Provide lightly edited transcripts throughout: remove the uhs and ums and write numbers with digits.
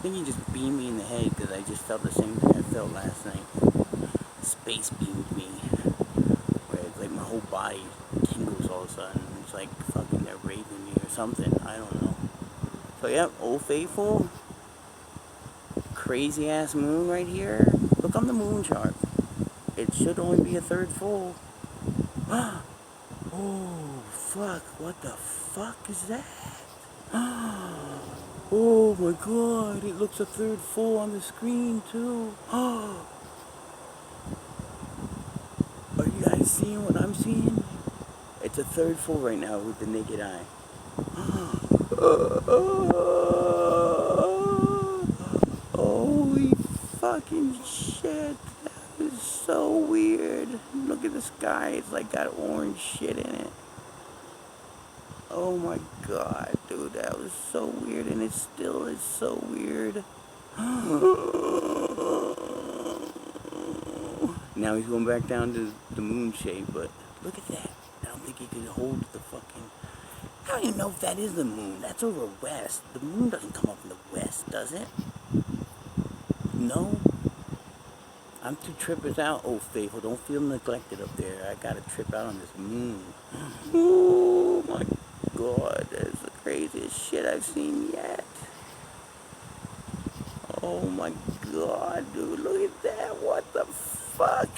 think he just beamed me in the head because I just felt the same thing I felt last night. Space beamed me. Where it's like my whole body tingles all of a sudden. It's like fucking they're raping me or something. I don't know. So yeah, Old Faithful. Crazy ass moon right here. Look on the moon chart. It should only be a third full. Oh, fuck. What the fuck is that? Oh my god. It looks a third full on the screen, too. Are you guys seeing what I'm seeing? It's a third full right now with the naked eye. Holy fucking shit. That is so weird. Look at the sky. It's like got orange shit in it. Oh my god, dude, that was so weird, and it still is so weird. Now he's going back down to the moon shape, but look at that. I don't think he could hold the fucking... I don't even know if that is the moon. That's over west. The moon doesn't come up in the west, does it? No? I'm too trippers out, Old Faithful. Don't feel neglected up there. I gotta trip out on this moon. Oh my god, that's the craziest shit I've seen yet. Oh my god, dude, look at that. What the fuck?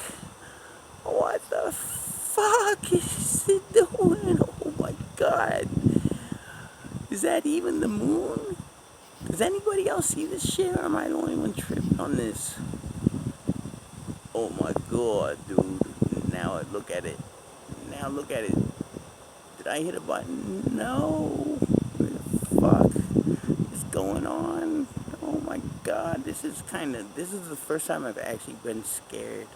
What the fuck is it doing? Oh my god. Is that even the moon? Does anybody else see this shit, or am I the only one tripping on this? Oh my god, dude. Now look at it. Now look at it. Did I hit a button? No. What the fuck is going on? Oh my god, this is the first time I've actually been scared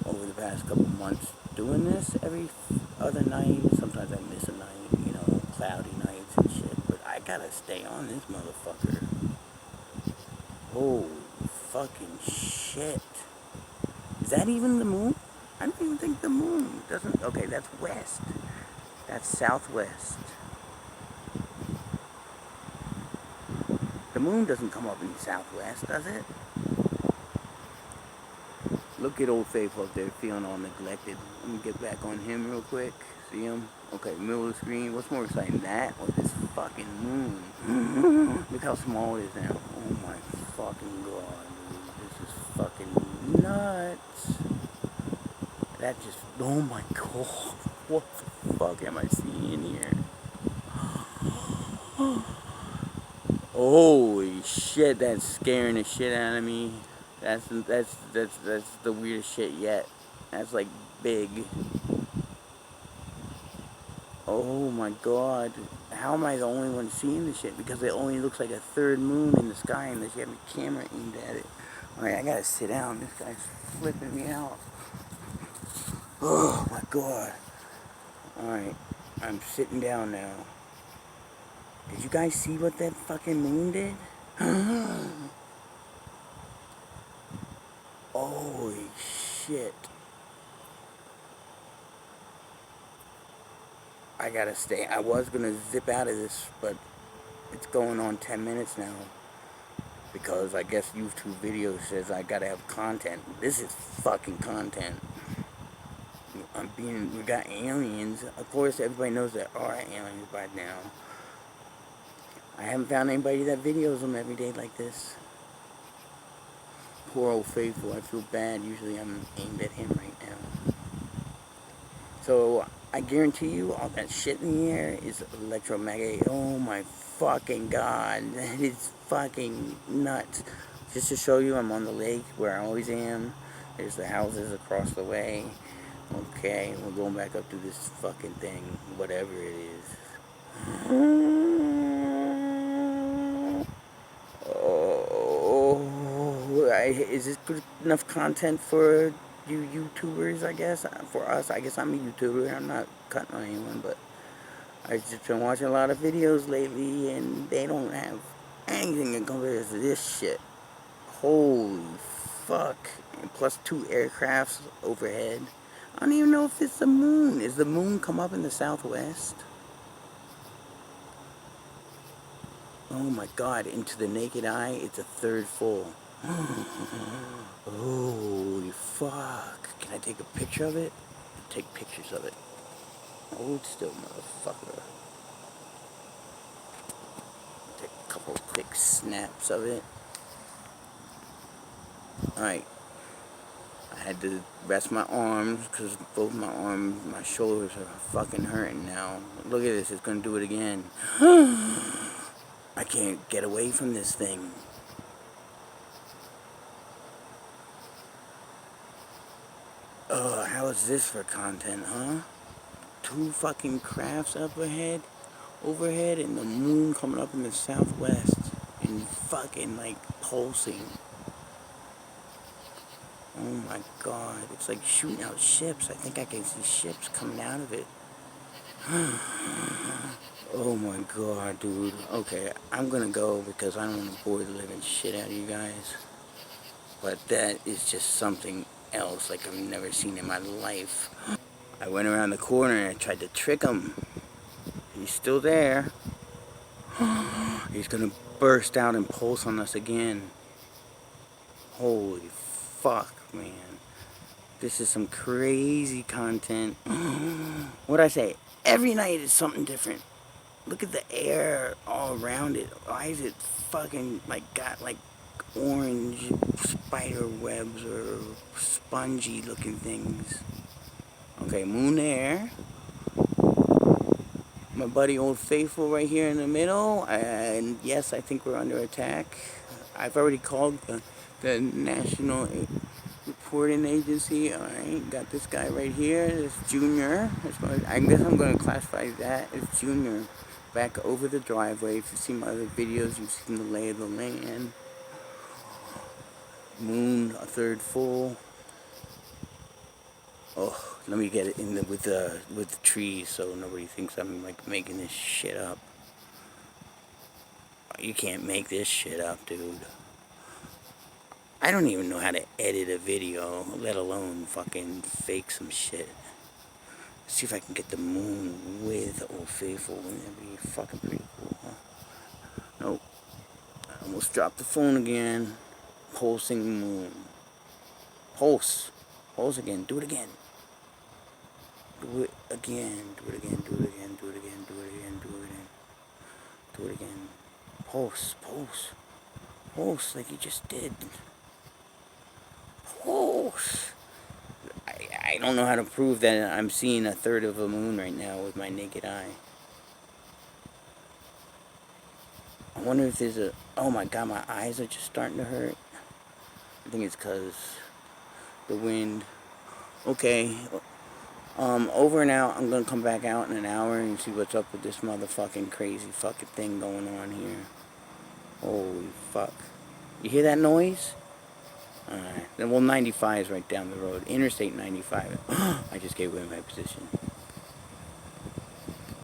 over the past couple months doing this every other night. Sometimes I miss a night, you know, cloudy nights and shit, but I gotta stay on this motherfucker. Holy fucking shit. Is that even the moon? I don't even think the moon doesn't... Okay, that's west. That's southwest. The moon doesn't come up in the southwest, does it? Look at Old Faithful up there feeling all neglected. Let me get back on him real quick. See him? Okay, middle of the screen. What's more exciting, that or this fucking moon? Look how small it is now. Oh my fucking god, dude. This is fucking nuts. That just... Oh my god. What the fuck am I seeing here? Holy shit, that's scaring the shit out of me. That's the weirdest shit yet. That's like big. Oh my god. How am I the only one seeing this shit? Because it only looks like a third moon in the sky and you have a camera aimed at it. Alright, I gotta sit down. This guy's flipping me out. Oh my god. Alright, I'm sitting down now. Did you guys see what that fucking moon did? Holy shit. I gotta stay. I was gonna zip out of this, but it's going on 10 minutes now. Because I guess YouTube video says I gotta have content. This is fucking content. We got aliens. Of course, everybody knows there are aliens by now. I haven't found anybody that videos them every day like this. Poor Old Faithful. I feel bad. Usually I'm aimed at him right now. So, I guarantee you all that shit in the air is electromagnetic. Oh my fucking god. That is fucking nuts. Just to show you, I'm on the lake where I always am. There's the houses across the way. Okay, we're going back up to this fucking thing, whatever it is. Oh, is this good enough content for you YouTubers, I guess? For us, I guess I'm a YouTuber. I'm not cutting on anyone, but I've just been watching a lot of videos lately, and they don't have anything in comparison to this shit. Holy fuck. And plus 2 aircrafts overhead. I don't even know if it's the moon. Is the moon come up in the southwest? Oh my god, into the naked eye, it's a third full. Holy fuck. Can I take a picture of it? Take pictures of it. Hold still, motherfucker. Take a couple quick snaps of it. Alright. I had to rest my arms because both my arms, my shoulders are fucking hurting now. Look at this, it's gonna do it again. I can't get away from this thing. How is this for content, huh? Two fucking crafts overhead, and the moon coming up in the southwest and fucking like pulsing. Oh my god, it's like shooting out ships. I think I can see ships coming out of it. Oh my god, dude. Okay, I'm gonna go because I don't want to bore the living shit out of you guys. But that is just something else like I've never seen in my life. I went around the corner and I tried to trick him. He's still there. He's gonna burst out and pulse on us again. Holy fuck, man. This is some crazy content. What'd I say? Every night is something different. Look at the air all around it. Why is it fucking like got like orange spider webs or spongy looking things? Okay, moon there. My buddy Old Faithful right here in the middle. And yes, I think we're under attack. I've already called the National Reporting Agency. Alright, got this guy right here. This Junior. I guess I'm going to classify that as Junior. Back over the driveway. If you've seen my other videos, you've seen the lay of the land. Moon, a third full. Oh, let me get it in with the trees so nobody thinks I'm like making this shit up. You can't make this shit up, dude. I don't even know how to edit a video, let alone fucking fake some shit. See if I can get the moon with Old Faithful. Wouldn't that be fucking pretty cool, huh? Nope. I almost dropped the phone again. Pulsing moon. Pulse. Pulse again. Do it again. Do it again. Do it again. Do it again. Do it again. Do it again. Do it again. Do it again. Pulse. Pulse. Pulse like you just did. Pulse. I don't know how to prove that I'm seeing a third of a moon right now with my naked eye. I wonder if there's a... Oh my god, my eyes are just starting to hurt. I think it's because the wind. Okay. Over and out. I'm going to come back out in an hour and see what's up with this motherfucking crazy fucking thing going on here. Holy fuck. You hear that noise? Alright. Well, 95 is right down the road. Interstate 95. I just gave away my position.